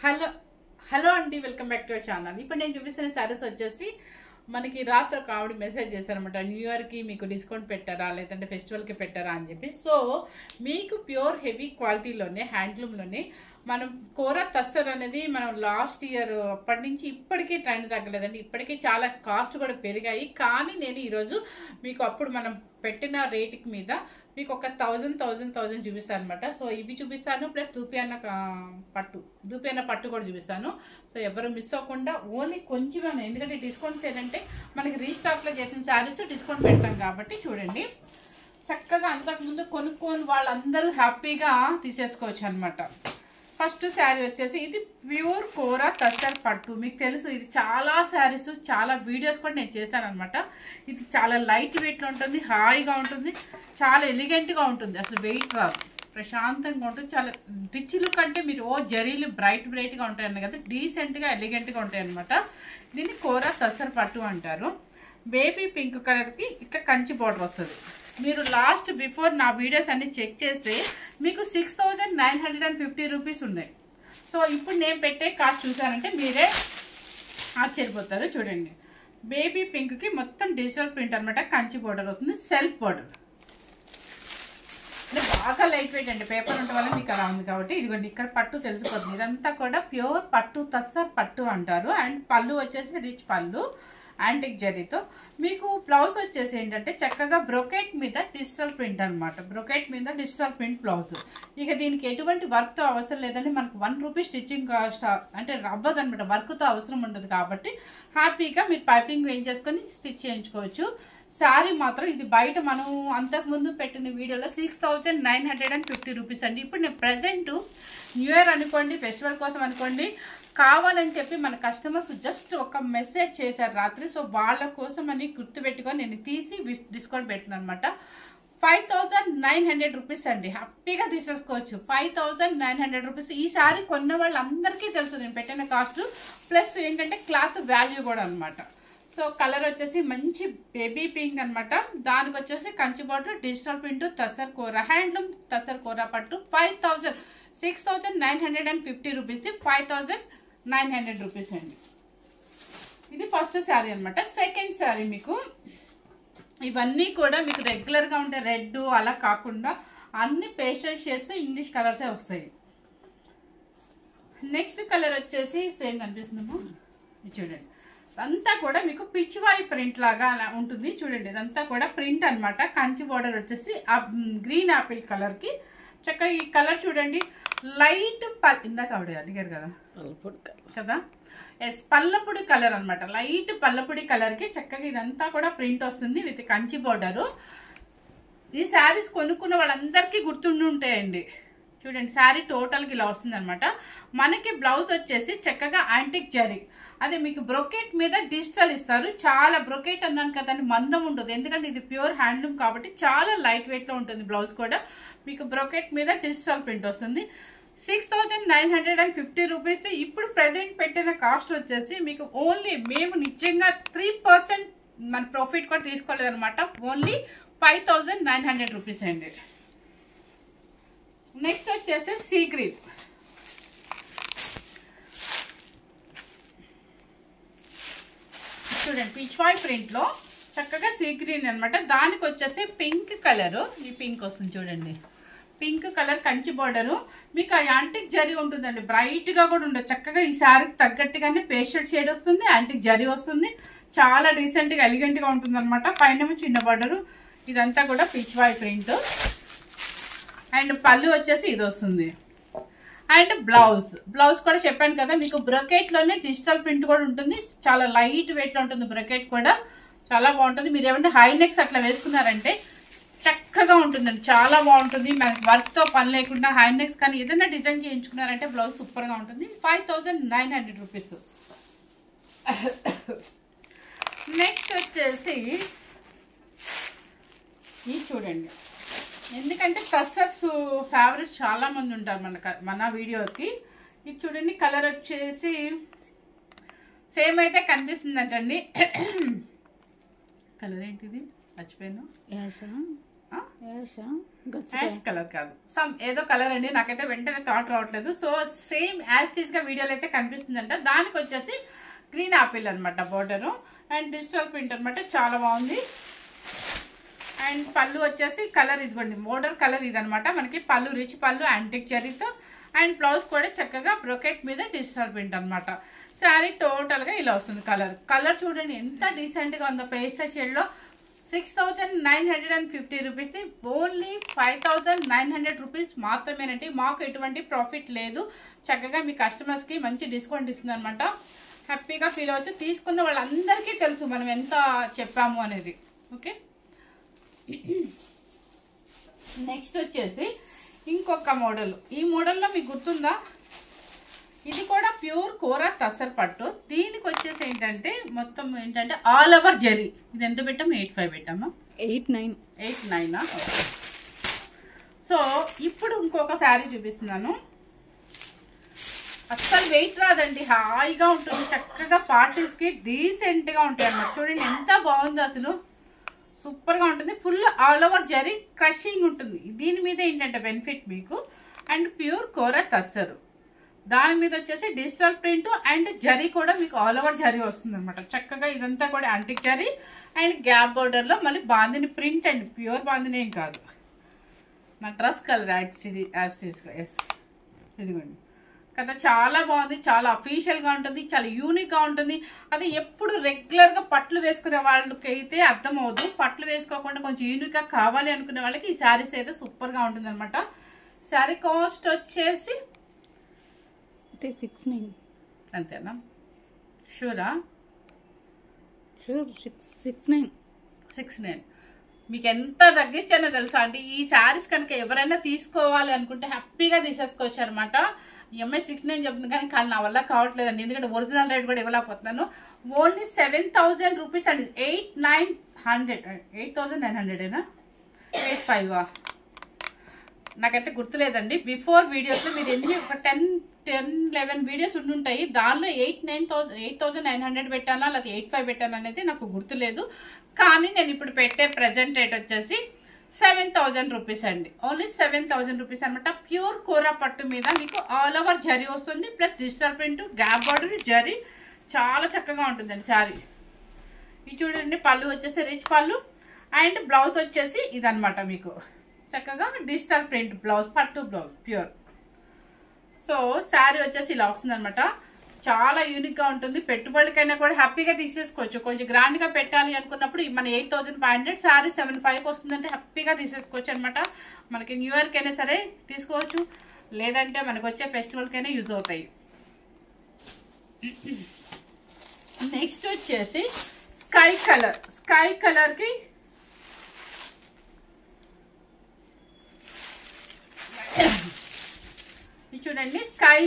Hello hello అండి, welcome back to our channel. ఇప్పుడు నేను చూపిస్తున్న సారీస్ వచ్చేసి మనకి రాత్రి ఒక ఆవిడ మెసేజ్ చేశారనమాట. న్యూ ఇయర్కి మీకు డిస్కౌంట్ పెట్టారా లేదంటే ఫెస్టివల్కి పెట్టారా అని చెప్పి. సో మీకు ప్యూర్ హెవీ క్వాలిటీలోనే హ్యాండ్లూమ్లోనే మనం కోరా తస్సర్ అనేది మనం లాస్ట్ ఇయర్ అప్పటి నుంచి ఇప్పటికీ ట్రెండ్ తగ్గలేదండి. ఇప్పటికీ చాలా కాస్ట్ కూడా పెరిగాయి. కానీ నేను ఈరోజు మీకు అప్పుడు మనం పెట్టిన రేటుకి మీద మీకు ఒక 1000 చూపిస్తాను అనమాట. సో ఇవి చూపిస్తాను, ప్లస్ దూపియాన పట్టు కూడా చూపిస్తాను. సో ఎవరు మిస్ అవ్వకుండా ఓన్లీ కొంచెం, ఎందుకంటే డిస్కౌంట్స్ ఏంటంటే మనకి రీస్టాక్లో చేసిన శారీస్ డిస్కౌంట్ పెడతాం కాబట్టి చూడండి. చక్కగా అంతకుముందు కొనుక్కొని వాళ్ళందరూ హ్యాపీగా తీసేసుకోవచ్చు అనమాట. ఫస్ట్ శారీ వచ్చేసి ఇది ప్యూర్ కోరా తస్సర్ పట్టు. మీకు తెలుసు ఇది చాలా శారీస్, చాలా వీడియోస్ కూడా నేను చేశాను అనమాట. ఇది చాలా లైట్ వెయిట్లో ఉంటుంది, హాయిగా ఉంటుంది, చాలా ఎలిగెంట్గా ఉంటుంది. అసలు వెయిట్ రాదు, ప్రశాంతంగా ఉంటుంది. చాలా రిచ్ లుక్ అంటే మీరు జరీలు బ్రైట్గా ఉంటాయన్న కదా, డీసెంట్గా ఎలిగెంట్గా ఉంటాయి అనమాట. దీన్ని కోరా తస్సర్ పట్టు అంటారు. బేబీ పింక్ కలర్కి ఇట్లా కంచి బార్డర్ వస్తుంది. మీరు లాస్ట్ బిఫోర్ నా వీడియోస్ అన్ని చెక్ చేస్తే మీకు 6950 రూపీస్ ఉన్నాయి. సో ఇప్పుడు నేను పెట్టే కాస్ట్ చూసారంటే మీరే ఆశ్చర్యపోతారు. చూడండి, బేబీ పింక్కి మొత్తం డిజిటల్ ప్రింట్ అనమాట. కంచి బార్డర్ వస్తుంది, సెల్ఫ్ బార్డర్. అంటే బాగా లైట్ వెయిట్ అండి, పేపర్ ఉండటం వల్ల మీకు అలా ఉంది కాబట్టి. ఇదిగోండి ఇక్కడ పట్టు తెలిసిపోతుంది. ఇదంతా కూడా ప్యూర్ పట్టు తస్సర్ పట్టు అంటారు. అండ్ పళ్ళు వచ్చేసి రిచ్ పళ్ళు యాంటిక్ జరీతో. మీకు బ్లౌజ్ వచ్చేసి ఏంటంటే చక్కగా బ్రొకెట్ మీద డిజిటల్ ప్రింట్ అనమాట. బ్రొకెట్ మీద డిజిటల్ ప్రింట్ బ్లౌజ్. ఇక దీనికి ఎటువంటి వర్క్తో అవసరం లేదండి. మనకు 1 రూపీ స్టిచ్చింగ్ కాస్ట్ అంటే అవ్వదు అనమాట, వర్క్తో అవసరం ఉండదు కాబట్టి హ్యాపీగా మీరు పైపింగ్ వేయించేసుకొని స్టిచ్ చేయించుకోవచ్చు. శారీ మాత్రం ఇది బయట మనం అంతకుముందు పెట్టిన వీడియోలో 6950 రూపీస్ అండి. ఇప్పుడు నేను ప్రజెంట్ న్యూ ఇయర్ అనుకోండి, ఫెస్టివల్ కోసం అనుకోండి, కావాలని చెప్పి మన కస్టమర్స్ జస్ట్ ఒక మెసేజ్ చేశారు రాత్రి. సో వాళ్ళ కోసం అని గుర్తుపెట్టుకొని నేను తీసి డిస్కౌంట్ పెట్టిన అనమాట. 5900 రూపీస్ అండి, హ్యాపీగా తీసేసుకోవచ్చు. 5900 రూపీస్. ఈ సారీ కొన్న వాళ్ళందరికీ తెలుసు నేను పెట్టిన కాస్ట్, ప్లస్ ఏంటంటే క్లాత్ వాల్యూ కూడా అనమాట. సో కలర్ వచ్చేసి మంచి బేబీ పింక్ అనమాట. దానికి వచ్చేసి Kanchi border, digital print, tussar kora, handloom tussar kora పట్టు. 6950 రూపీస్ది 5900 రూపీస్ అండి. ఇది ఫస్ట్ శారీ అనమాట. సెకండ్ శారీ మీకు ఇవన్నీ కూడా మీకు రెగ్యులర్గా ఉంటే రెడ్ అలా కాకుండా అన్ని పేస్టల్ షేడ్స్, ఇంగ్లీష్ కలర్సే వస్తాయి. నెక్స్ట్ కలర్ వచ్చేసి సేమ్ కనిపిస్తుందేమో, చూడండి. అంతా కూడా మీకు పిచ్చివాయి ప్రింట్ లాగా అలా ఉంటుంది. చూడండి, ఇదంతా కూడా ప్రింట్ అనమాట. కంచి బార్డర్ వచ్చేసి గ్రీన్ యాపిల్ కలర్కి చక్కగా ఈ కలర్ చూడండి. లైట్ ఇందాక ఆవిడ అడిగారు కదా, కదా, ఎస్, పల్లపుడి కలర్ అనమాట. లైట్ పల్లపుడి కలర్కి చక్కగా ఇదంతా కూడా ప్రింట్ వస్తుంది విత్ కంచి బార్డరు. ఈ శారీస్ కొనుక్కున్న వాళ్ళందరికీ గుర్తుండి ఉంటాయండి. చూడండి, శారీ టోటల్గా ఇలా వస్తుంది అనమాట. మనకి బ్లౌజ్ వచ్చేసి చక్కగా యాంటిక్ జరీ. అదే మీకు బ్రొకెట్ మీద డిజిటల్ ఇస్తారు. చాలా బ్రొకెట్ అన్నాను కదండి, మందం ఉండదు, ఎందుకంటే ఇది ప్యూర్ హ్యాండ్లూమ్ కాబట్టి చాలా లైట్ వెయిట్లో ఉంటుంది. బ్లౌజ్ కూడా మీకు బ్రొకెట్ మీద డిజిటల్ ప్రింట్ వస్తుంది. 6950 రూపీస్. ఇప్పుడు ప్రెసెంట్ పెట్టిన కాస్ట్ వచ్చేసి మీకు ఓన్లీ మేము నిజంగా 3% మన ప్రాఫిట్ కూడా తీసుకోలేదు అనమాట. ఓన్లీ 5900 రూపీస్ అండి. నెక్స్ట్ వచ్చేసి సీ గ్రీన్. చూడండి, పిచ్వాయ్ ప్రింట్లో చక్కగా సీ గ్రీన్ అనమాట. దానికి వచ్చేసి పింక్ కలరు, ఈ పింక్ వస్తుంది చూడండి. Pink colour Kanchi border. మీకు ఆ యాంటిక్ జరీ ఉంటుందండి, బ్రైట్గా కూడా ఉండదు. చక్కగా ఈ శారీకి తగ్గట్టుగానే పేస్టల్ షేడ్ వస్తుంది, యాంటిక్ జరీ వస్తుంది. చాలా డీసెంట్గా ఎలిగెంట్గా ఉంటుంది అనమాట. పైన చిన్న బార్డరు. ఇదంతా కూడా పిచ్వాయ్ ప్రింట్. అండ్ పళ్ళు వచ్చేసి ఇది వస్తుంది. అండ్ బ్లౌజ్ కూడా చెప్పాను కదా, మీకు బ్రొకెట్లోనే డిజిటల్ ప్రింట్ కూడా ఉంటుంది. చాలా లైట్ వెయిట్లో ఉంటుంది. బ్రొకెట్ కూడా చాలా బాగుంటుంది. మీరు ఏమంటే హై నెక్స్ అట్లా వేసుకున్నారంటే చక్కగా ఉంటుందండి, చాలా బాగుంటుంది. మనకి వర్క్తో పని లేకుండా హై నెక్స్ కానీ ఏదైనా డిజైన్ చేయించుకున్నారంటే బ్లౌజ్ సూపర్గా ఉంటుంది. 5900 రూపీస్. నెక్స్ట్ వచ్చేసి ఇది చూడండి, ఎందుకంటే టస్సర్స్ ఫేవరెట్ చాలా మంది ఉంటారు మన వీడియోకి. ఇది చూడండి, కలర్ వచ్చేసి సేమ్ అయితే కనిపిస్తుందంటండి. కలర్ ఏంటిది మర్చిపోయాను. యాష్ కలర్ కాదు, సమ్ ఏదో కలర్ అండి, నాకైతే వెంటనే థాట్ రావట్లేదు. సో సేమ్ యాస్టీస్ గా వీడియోలో అయితే కనిపిస్తుందంట. దానికి వచ్చేసి గ్రీన్ ఆపిల్ అనమాట బోర్డరు, అండ్ డిజిటల్ ప్రింట్ అనమాట, చాలా బాగుంది. అండ్ పళ్ళు వచ్చేసి కలర్ ఇదిగోండి, బోర్డర్ కలర్ ఇదనమాట మనకి. పళ్ళు రిచ్ పళ్ళు యాంటిక్ జరీతో, అండ్ బ్లౌజ్ కూడా చక్కగా బ్రొకెట్ మీద డిజిటల్ ప్రింట్ అనమాట. శారీ టోటల్ గా ఇలా వస్తుంది. కలర్ చూడండి ఎంత డీసెంట్ గా ఉందో, పేస్టల్ షేడ్ లో. 6,950 రూపీస్, ఓన్లీ 5,900 రూపీస్ మాత్రమేనండి. మాకు ఎటువంటి ప్రాఫిట్ లేదు. చక్కగా మీ కస్టమర్స్ కి మంచి డిస్కౌంట్ ఇస్తుంది అనమాట. హ్యాపీగా ఫీల్ అవ్వచ్చు. తీసుకున్న వాళ్ళందరికీ తెలుసు మనం ఎంత చెప్పాము అనేది. ఓకే, నెక్స్ట్ వచ్చేసి ఇంకొక మోడల్. ఈ మోడల్లో మీకు గుర్తుందా, ఇది కూడా ప్యూర్ కోరా తసర్ పట్టు. దీనికి వచ్చేసి ఏంటంటే మొత్తం ఏంటంటే ఆల్ ఓవర్ జరీ. ఇది ఎంత పెట్టాము, 85 పెట్టామా, 89 సో ఇప్పుడు ఇంకొక శారీ చూపిస్తున్నాను. అస్సలు వెయిట్ రాదండి, హాయిగా ఉంటుంది. చక్కగా పార్టీస్ కి డీసెంట్ గా ఉంటాయి అన్నమాట. చూడండి ఎంత బాగుందో, అసలు సూపర్ గా ఉంటుంది. Full all over zari crushing ఉంటుంది. దీని మీద ఏంటంటే బెనిఫిట్ మీకు, అండ్ ప్యూర్ కోరా తస్సరు. దాని మీద వచ్చేసి డిజిటల్ ప్రింట్ అండ్ జరీ కూడా మీకు ఆల్ ఓవర్ జరీ వస్తుంది అనమాట. చక్కగా ఇదంతా కూడా antique zari and gap border లో మళ్ళీ bandhani print and pure bandhani ఏం కాదు. నా డ్రెస్ కలర్ ఎస్ ఇదిగోండి కదా, చాలా బాగుంది. చాలా అఫీషియల్ గా ఉంటుంది, చాలా యూనిక్ గా ఉంటుంది. అది ఎప్పుడు రెగ్యులర్ గా పట్లు వేసుకునే వాళ్ళకి అయితే అర్థం అవ్వదు. పట్లు వేసుకోకుండా కొంచెం యూనిక్ గా కావాలి అనుకునే వాళ్ళకి ఈ శారీస్ అయితే సూపర్ గా ఉంటుంది అనమాట. శారీ కాస్ట్ వచ్చేసి 69 అంతేనా, షూరా? షూర్ 69. మీకు ఎంత తగ్గించానో తెలుసా అండి. ఈ శారీస్ కనుక ఎవరైనా తీసుకోవాలి అనుకుంటే హ్యాపీగా తీసేసుకోవచ్చు అనమాట. ఎంఐ 69 చెప్తుంది కానీ నా వల్ల కావట్లేదండి, ఎందుకంటే ఒరిజినల్ రేట్ కూడా ఇవ్వలేకపోతున్నాను. ఓన్లీ 7,000 రూపీస్ అండి. 8,900 85 నాకైతే గుర్తులేదండి. బిఫోర్ వీడియోస్ మీరు ఎన్ని ఒక 10-11 వీడియోస్ ఉండుంటాయి. దానిలో 8,900 పెట్టానా లేకపోతే 85 పెట్టానా అనేది నాకు గుర్తులేదు. కానీ నేను ఇప్పుడు పెట్టే ప్రజెంట్ రేట్ వచ్చేసి 7,000 రూపీస్ అండి. ఓన్లీ 7,000 రూపీస్ అనమాట. ప్యూర్ కోరా పట్టు మీద మీకు ఆల్ ఓవర్ జరీ వస్తుంది, plus digital print, gap border, zari చాలా చక్కగా ఉంటుందండి శారీ. ఇది చూడండి, పళ్ళు వచ్చేసి రిచ్ పళ్ళు అండ్ బ్లౌజ్ వచ్చేసి ఇదనమాట మీకు చక్కగా డిజిటల్ ప్రింట్ బ్లౌజ్, పట్టు బ్లౌజ్ ప్యూర్. సో శారీ వచ్చేసి ఇలా వస్తుంది అనమాట. చాలా యూనిక్ గా ఉంటుంది. పెట్టుబడికైనా కూడా హ్యాపీగా తీసేసుకోవచ్చు. కొంచెం గ్రాండ్ గా పెట్టాలి అనుకున్నప్పుడు మన 8,500 శారీ 7,500 వస్తుందంటే హ్యాపీగా తీసేసుకోవచ్చు అనమాట. మనకి న్యూ ఇయర్ కైనా సరే తీసుకోవచ్చు, లేదంటే మనకు వచ్చే ఫెస్టివల్ కైనా యూజ్ అవుతాయి. నెక్స్ట్ వచ్చేసి స్కై కలర్ కి చూడండి, స్కై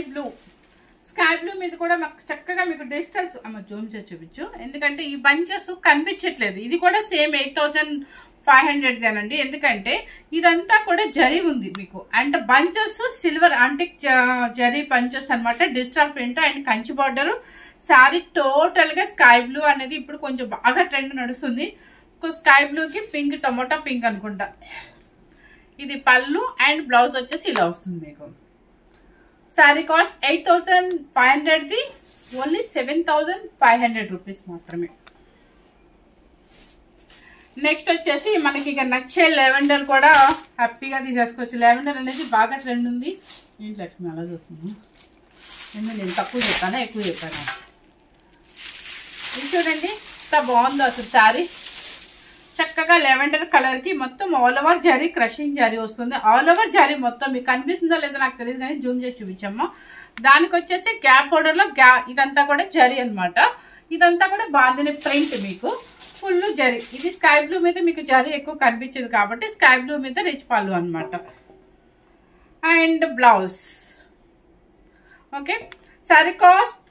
బ్లూ మీద కూడా మాకు చక్కగా మీకు డిజిటల్స్ జూమ్ చేసి చూపించు, ఎందుకంటే ఈ బంచెస్ కనిపించట్లేదు. ఇది కూడా సేమ్ 8,500 అనండి, ఎందుకంటే ఇదంతా కూడా జరీ ఉంది మీకు. And bunches silver antique zari bunches అనమాట. Digital print and Kanchi border. Sari total గా స్కై బ్లూ అనేది ఇప్పుడు కొంచెం బాగా ట్రెండ్ నడుస్తుంది. స్కై బ్లూకి పింక్, టొమాటో పింక్ అనుకుంటా. ఇది పళ్ళు అండ్ బ్లౌజ్ వచ్చేసి ఇలా వస్తుంది మీకు. శారీ కాస్ట్ 8,500ది, ఓన్లీ 7,500 రూపీస్ మాత్రమే. నెక్స్ట్ వచ్చేసి మనకి ఇక నచ్చే లెవెండర్ కూడా హ్యాపీగా తీసేసుకోవచ్చు. లెవెండర్ అనేది బాగా ట్రెండ్ ఉంది. ఏంటి లక్ష్మి అలా చూస్తున్నాను, నేను తక్కువ చెప్పానా ఎక్కువ చెప్పాను? ఇది చూడండి ఎంత బాగుందో అసలు శారీ. చక్కగా లెవెండర్ కలర్ కి మొత్తం all over zari crushing zari వస్తుంది. ఆల్ ఓవర్ జరీ మొత్తం మీకు కనిపిస్తుందో లేదో నాకు తెలియదు కానీ జూమ్ చేసి చూపించమ్మా. దానికి వచ్చేసి గ్యాప్ బోర్డర్ లో ఇదంతా కూడా జరీ అనమాట. ఇదంతా కూడా బాందిని ప్రింట్ మీకు ఫుల్ జరీ. ఇది స్కై బ్లూ మీద మీకు జరీ ఎక్కువ కనిపించదు కాబట్టి స్కై బ్లూ మీద రిచ్ పళ్ళు అనమాట. And blouse okay. Sari cost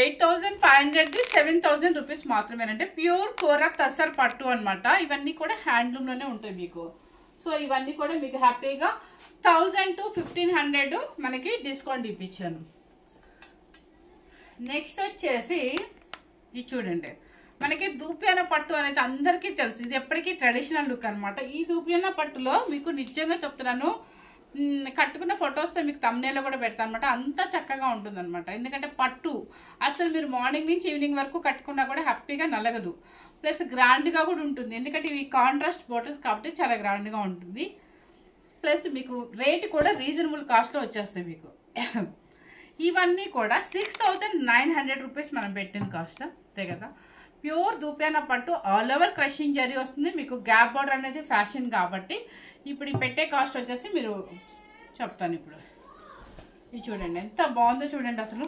8,500ది 7,000 రూపీస్ మాత్రమేనంటే ప్యూర్ కోరా తసర్ పట్టు అనమాట. ఇవన్నీ కూడా హ్యాండ్లూమ్ లోనే ఉంటాయి మీకు. సో ఇవన్నీ కూడా మీకు హ్యాపీగా 1,000 to 1,500 మనకి డిస్కౌంట్ ఇప్పించాను. నెక్స్ట్ వచ్చేసి ఇది చూడండి, మనకి దూపియాన పట్టు అనేది అందరికీ తెలుసు, ఇది ఎప్పటికీ ట్రెడిషనల్ లుక్ అనమాట. ఈ దూపియాన పట్టులో మీకు నిజంగా చెప్తున్నాను, కట్టుకున్న ఫొటోస్తో మీకు తమ్నేలో కూడా పెడతాను అనమాట. అంత చక్కగా ఉంటుంది అనమాట. ఎందుకంటే పట్టు అసలు మీరు మార్నింగ్ నుంచి ఈవినింగ్ వరకు కట్టుకున్నా కూడా హ్యాపీగా నలగదు, ప్లస్ గ్రాండ్గా కూడా ఉంటుంది. ఎందుకంటే ఇవి కాంట్రాస్ట్ బోర్డర్స్ కాబట్టి చాలా గ్రాండ్గా ఉంటుంది. ప్లస్ మీకు రేట్ కూడా రీజనబుల్ కాస్ట్లో వచ్చేస్తాయి మీకు. ఇవన్నీ కూడా 6900 రూపీస్ మనం పెట్టిన కాస్ట్ అంతే కదా. ప్యూర్ దూపియాన పట్టు ఆల్ ఓవర్ క్రషింగ్ జరీ వస్తుంది. మీకు గ్యాప్ బార్డర్ అనేది ఫ్యాషన్ కాబట్టి ఇప్పుడు ఈ పెట్టే కాస్ట్ వచ్చేసి మీరు చెప్తాను. ఇప్పుడు ఇది చూడండి ఎంత బాగుందో చూడండి. అసలు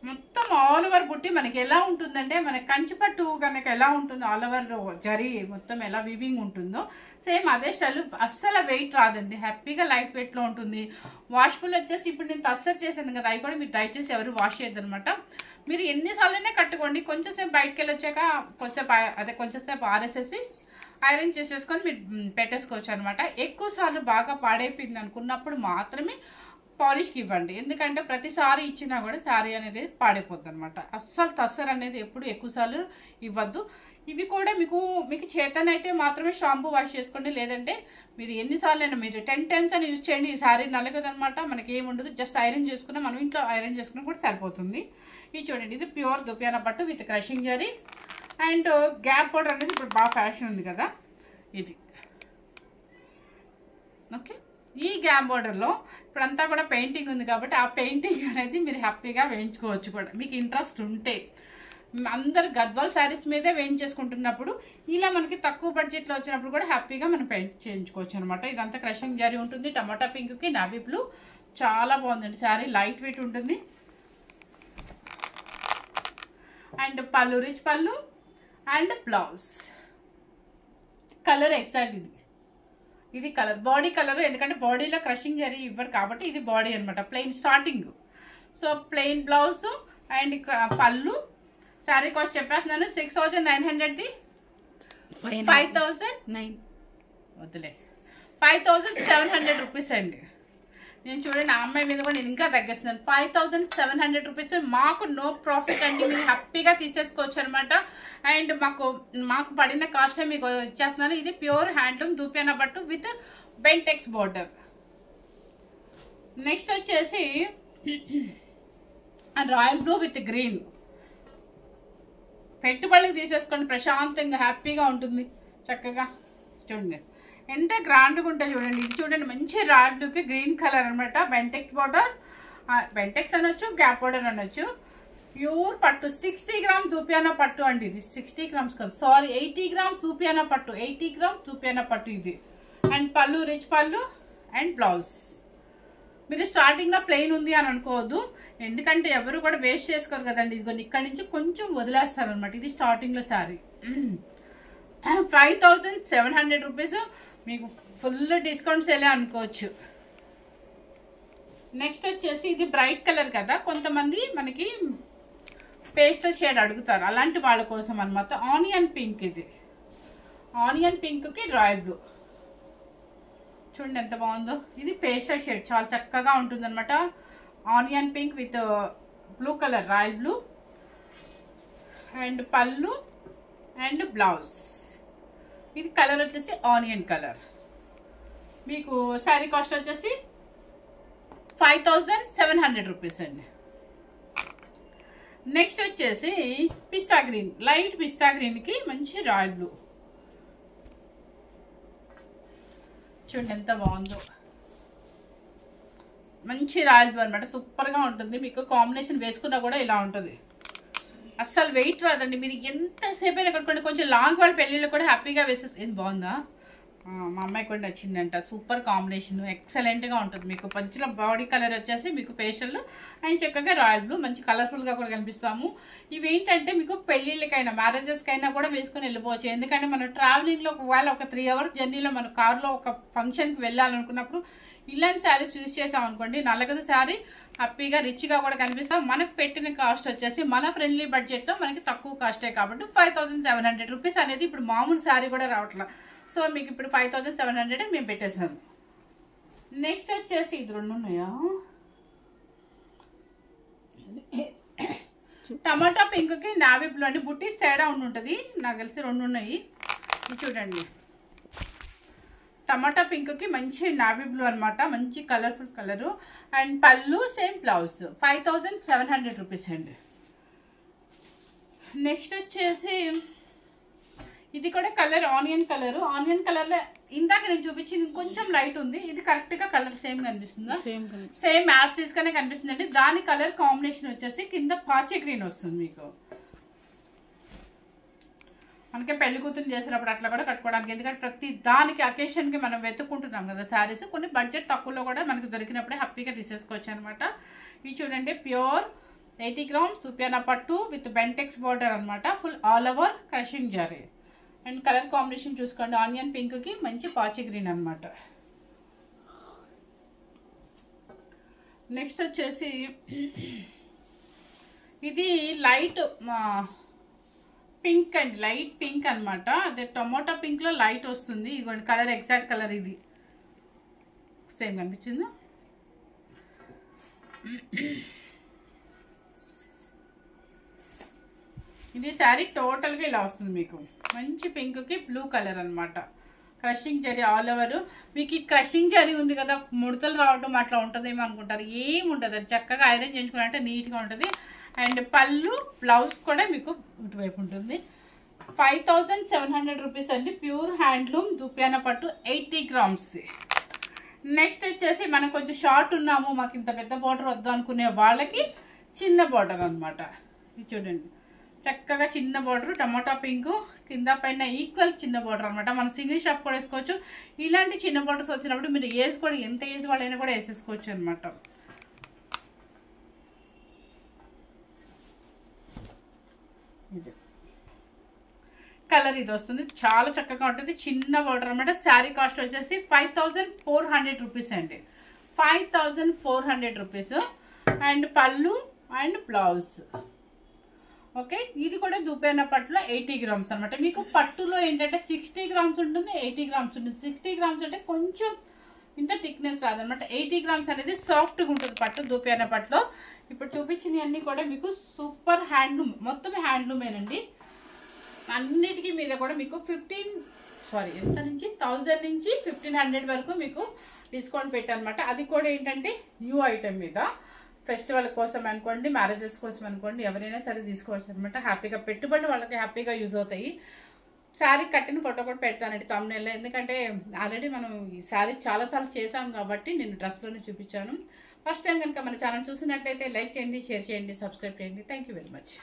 మొత్తం ఆల్ ఓవర్ బుట్టి మనకి ఎలా ఉంటుందంటే, మన కంచిపట్టు కనుక ఎలా ఉంటుందో ఆల్ ఓవర్ జరీ మొత్తం ఎలా వివింగ్ ఉంటుందో సేమ్ అదే స్టైల్. అస్సలు వెయిట్ రాదండి, హ్యాపీగా లైట్ వెయిట్లో ఉంటుంది. వాష్ఫుల్ వచ్చేసి ఇప్పుడు నేను తస్సర్ చేశాను కదా, అవి కూడా మీరు దయచేసి ఎవరు వాష్ చేయద్దు అనమాట. మీరు ఎన్నిసార్లైనా కట్టుకోండి, కొంచెంసేపు బయటకు వెళ్ళొచ్చాక కొంచెంసేపు ఆరేసేసి ఐరన్ చేసేసుకొని మీరు పెట్టేసుకోవచ్చు అనమాట. ఎక్కువ సార్లు బాగా పాడైపోయింది అనుకున్నప్పుడు మాత్రమే పాలిష్కి ఇవ్వండి. ఎందుకంటే ప్రతిసారి ఇచ్చినా కూడా శారీ అనేది పాడైపోద్ది అనమాట. అస్సలు తస్సర్ అనేది ఎప్పుడు ఎక్కువసార్లు ఇవ్వద్దు. ఇవి కూడా మీకు చేతనైతే మాత్రమే షాంపూ వాష్ చేసుకోండి, లేదంటే మీరు ఎన్నిసార్లు అయినా మీరు 10 times అని యూజ్ చేయండి. ఈ శారీ నలగదనమాట, మనకి ఏముండదు. జస్ట్ ఐరన్ చేసుకున్నా, మనం ఇంట్లో ఐరన్ చేసుకున్నా కూడా సరిపోతుంది. ఇది చూడండి, ఇది ప్యూర్ దుపియాన పట్టు with crushing zari and gap border అనేది ఇప్పుడు బాగా ఫ్యాషన్ ఉంది కదా ఇది. ఓకే, ఈ గ్యాప్ బార్డర్లో ఇప్పుడంతా కూడా పెయింటింగ్ ఉంది కాబట్టి ఆ పెయింటింగ్ అనేది మీరు హ్యాపీగా వేయించుకోవచ్చు కూడా, మీకు ఇంట్రెస్ట్ ఉంటే. అందరు గద్వాల్ శారీస్ మీదే వేయించేసుకుంటున్నప్పుడు ఇలా మనకి తక్కువ బడ్జెట్లో వచ్చినప్పుడు కూడా హ్యాపీగా మనం పెయింట్ చేయించుకోవచ్చు అనమాట. ఇదంతా క్రషింగ్ జరీ ఉంటుంది. టమాటా పింక్కి నావీ బ్లూ చాలా బాగుందండి శారీ, లైట్ వెయిట్ ఉంటుంది. అండ్ పళ్ళు రిచ్ పళ్ళు అండ్ బ్లౌజ్ కలర్ ఎగ్జాక్ట్ ఇది కలర్, బాడీ కలర్. ఎందుకంటే బాడీలో క్రషింగ్ జరీ ఇవ్వరు కాబట్టి ఇది బాడీ అనమాట, plain starting. So plain blouse and పళ్ళు. శారీ కాస్ట్ చెప్పేస్తున్నాను 6900ది 5009 వద్దులే 5700 రూపీస్ అండి. నేను చూడండి ఆ అమ్మాయి మీద కూడా నేను ఇంకా తగ్గిస్తున్నాను. 5700 రూపీస్ మాకు నో ప్రాఫిట్ అండి, మీరు హ్యాపీగా తీసేసుకోవచ్చు అనమాట. అండ్ మాకు పడిన కాస్ట్ మీకు ఇచ్చేస్తున్నాను. ఇది ప్యూర్ హ్యాండ్లూమ్ దూపియాన పట్టు విత్ బెంటెక్స్ బోర్డర్. నెక్స్ట్ వచ్చేసి రాయల్ బ్లూ విత్ గ్రీన్. పెట్టుబడికి తీసేసుకోండి, ప్రశాంతంగా హ్యాపీగా ఉంటుంది చక్కగా. చూడండి ఎంత గ్రాండ్గా ఉంటుంది చూడండి. ఇది చూడండి మంచి రాడ్కి గ్రీన్ కలర్ అనమాట, బెంటెక్స్ బార్డర్. బెంటెక్స్ అనొచ్చు, గ్యాప్ బార్డర్ అనొచ్చు. ప్యూర్ పట్టు 60 grams దూపియాన పట్టు అండి. ఇది 60 grams కాదు, సారీ 80 grams దూపియాన పట్టు, 80 grams దూపియాన పట్టు ఇది. అండ్ పళ్ళు రిచ్ పళ్ళు అండ్ బ్లౌజ్. మీరు స్టార్టింగ్లో ప్లెయిన్ ఉంది అని అనుకోవద్దు, ఎందుకంటే ఎవరు కూడా వేస్ట్ చేసుకోరు కదండి. ఇదిగోండి ఇక్కడ నుంచి కొంచెం వదిలేస్తారు అనమాట. ఇది స్టార్టింగ్లో శారీ 5700 రూపీస్, మీకు ఫుల్ డిస్కౌంట్స్ వెళ్ళే అనుకోవచ్చు. నెక్స్ట్ వచ్చేసి ఇది బ్రైట్ కలర్ కదా, కొంతమంది మనకి పేస్టల్ షేడ్ అడుగుతారు, అలాంటి వాళ్ళ కోసం అనమాట. ఆనియన్ పింక్, ఇది ఆనియన్ పింక్కి రాయల్ బ్లూ. చూడండి ఎంత బాగుందో. ఇది పేస్టల్ షేడ్ చాలా చక్కగా ఉంటుంది అనమాట. Onion pink with blue colour, royal blue and పళ్ళు అండ్ బ్లౌజ్. ఇది కలర్ వచ్చేసి ఆనియన్ కలర్. మీకు శారీ కాస్ట్ వచ్చేసి 5700 రూపీస్ అండి. నెక్స్ట్ వచ్చేసి పిస్తా గ్రీన్, లైట్ పిస్తా గ్రీన్కి మంచి రాయల్ బ్లూ. చూడండి ఎంత బాగుందో, మంచి రాయల్ బ్లూ అనమాట, సూపర్గా ఉంటుంది. మీకు కాంబినేషన్ వేసుకున్నా కూడా ఇలా ఉంటుంది, అస్సలు వెయిట్ రాదండి. మీరు ఎంతసేపు అయినా కట్టుకోండి. కొంచెం లాంగ్ వాళ్ళ పెళ్ళిళ్ళు కూడా హ్యాపీగా వేసేసి. ఏం బాగుందా, మా అమ్మాయి కూడా నచ్చిందంట. సూపర్ కాంబినేషన్, ఎక్సలెంట్గా ఉంటుంది. మీకు పంచులో బాడీ కలర్ వచ్చేసి మీకు పేస్టల్ అండ్ చక్కగా రాయల్ బ్లూ, మంచి కలర్ఫుల్గా కూడా కనిపిస్తాము. ఇవేంటంటే మీకు పెళ్ళిళ్ళకైనా మ్యారేజెస్కైనా కూడా వేసుకొని వెళ్ళిపోవచ్చు. ఎందుకంటే మనం ట్రావెలింగ్లో ఒకవేళ ఒక 3 hours జర్నీలో మన కార్లో ఒక ఫంక్షన్కి వెళ్ళాలనుకున్నప్పుడు ఇలాంటి శారీస్ యూజ్ చేసాం అనుకోండి, నల్లగదు శారీ హ్యాపీగా రిచ్గా కూడా కనిపిస్తాం. మనకు పెట్టిన కాస్ట్ వచ్చేసి మన ఫ్రెండ్లీ బడ్జెట్లో మనకి తక్కువ కాస్టే కాబట్టి 5700 రూపీస్ అనేది ఇప్పుడు మామూలు శారీ కూడా రావట్లేదు. సో మీకు ఇప్పుడు 5700 మేము పెట్టేసాము. నెక్స్ట్ వచ్చేసి ఇది 2 ఉన్నాయా, టమాటా పింక్కి నావీ బ్లూ అండి. బుట్టీస్ తేడా ఉంటుంది, నాకు తెలిసి 2 ఉన్నాయి. చూడండి, టమాటా పింక్కి మంచి నావీ బ్లూ అనమాట, మంచి కలర్ఫుల్ కలరు. అండ్ పళ్ళు సేమ్ బ్లౌజ్ 5700 రూపీస్ అండి. నెక్స్ట్ వచ్చేసి ఇది కూడా కలర్ ఆనియన్ కలర్. ఆనియన్ కలర్లో ఇందాక నేను చూపించింది కొంచెం లైట్ ఉంది, ఇది కరెక్ట్గా కలర్ సేమ్ కనిపిస్తుందా? సేమ్ యాస్టీస్ గానే కనిపిస్తుంది అండి. దాని కలర్ కాంబినేషన్ వచ్చేసి కింద పాచి గ్రీన్ వస్తుంది మీకు. మనకే పెళ్లి కూతురు చేసేటప్పుడు అట్లా కూడా కట్టుకోవడానికి, ఎందుకంటే ప్రతి దానికి అకేషన్కి మనం వెతుక్కుంటున్నాం కదా శారీస్. కొన్ని బడ్జెట్ తక్కువలో కూడా మనకు దొరికినప్పుడే హ్యాపీగా తీసేసుకోవచ్చు అనమాట. ఇవి చూడండి, ప్యూర్ 80 grams దుప్యానా పట్టు విత్ బెంటెక్స్ బార్డర్ అనమాట. Full all over crushing zari. And colour combination చూసుకోండి, ఆనియన్ పింక్కి మంచి పాచి గ్రీన్ అనమాట. నెక్స్ట్ వచ్చేసి ఇది లైట్ పింక్ అండి, లైట్ పింక్ అనమాట. అదే టొమాటో పింక్లో లైట్ వస్తుంది. ఇదిగోండి కలర్, ఎగ్జాక్ట్ కలర్ ఇది సేమ్ కనిపించిందా? ఇది శారీ టోటల్గా ఇలా వస్తుంది మీకు. మంచి పింక్కి బ్లూ కలర్ అనమాట. Crushing zari all over. మీకు ఈ క్రషింగ్ జరీ ఉంది కదా, ముడతలు రావడం అట్లా ఉంటుందేమో అనుకుంటారు, ఏమి ఉంటుంది. అది చక్కగా ఐరన్ చేయించుకున్నట్టే నీట్గా ఉంటుంది. అండ్ పళ్ళు బ్లౌజ్ కూడా మీకు ఇటువైపు ఉంటుంది. 5700 రూపీస్ అండి. ప్యూర్ హ్యాండ్లూమ్ దుప్యానా పట్టు 80 grams. నెక్స్ట్ వచ్చేసి మనం కొంచెం షార్ట్ ఉన్నాము, మాకు ఇంత పెద్ద బార్డర్ వద్దు అనుకునే వాళ్ళకి చిన్న బార్డర్ అనమాట. ఇది చూడండి, చక్కగా చిన్న బార్డర్, టమాటా పింక్ కింద పైన ఈక్వల్ చిన్న బార్డర్ అనమాట. మనం సింగిల్ షాప్ కూడా వేసుకోవచ్చు. ఇలాంటి చిన్న బార్డర్స్ వచ్చినప్పుడు మీరు ఏజ్ కూడా ఎంత ఏజ్ వాళ్ళైనా కూడా వేసేసుకోవచ్చు అనమాట. కలర్ ఇది వస్తుంది, చాలా చక్కగా ఉంటుంది. చిన్న బార్డర్ అనమాట. శారీ కాస్ట్ వచ్చేసి 5400 రూపీస్ అండి. 5400 రూపీస్. అండ్ పళ్ళు అండ్ బ్లౌజ్. ఓకే, ఇది కూడా దుపేనా పట్టులో 80 grams అనమాట. మీకు పట్టులో ఏంటంటే 60 grams ఉంటుంది, 80 grams ఉంటుంది. 60 grams అంటే కొంచెం ఇంత థిక్నెస్ రాదనమాట. 80 grams అనేది సాఫ్ట్గా ఉంటుంది పట్టు దుపేనా పట్టులో. ఇప్పుడు చూపించినవన్నీ కూడా మీకు సూపర్ హ్యాండ్లూమ్, మొత్తం హ్యాండ్లూమేనండి. అన్నిటికీ మీద కూడా మీకు 1000 నుంచి 1500 వరకు మీకు డిస్కౌంట్ పెట్టానమాట. అది కూడా ఏంటంటే న్యూ ఐటమ్ మీద. ఫెస్టివల్ కోసం అనుకోండి, మ్యారేజెస్ కోసం అనుకోండి, ఎవరైనా సరే తీసుకోవచ్చు అనమాట. హ్యాపీగా పెట్టుబడి వాళ్ళకి హ్యాపీగా యూజ్ అవుతాయి. శారీ కట్టిన ఫోటో కూడా పెడతానండి thumbnail. ఎందుకంటే ఆల్రెడీ మనం ఈ శారీ చాలాసార్లు చేసాం కాబట్టి నేను డ్రెస్లోనే చూపించాను. ఫస్ట్ టైం కనుక మన ఛానల్ చూసినట్లయితే లైక్ చేయండి, షేర్ చేయండి, సబ్స్క్రైబ్ చేయండి. Thank you very much.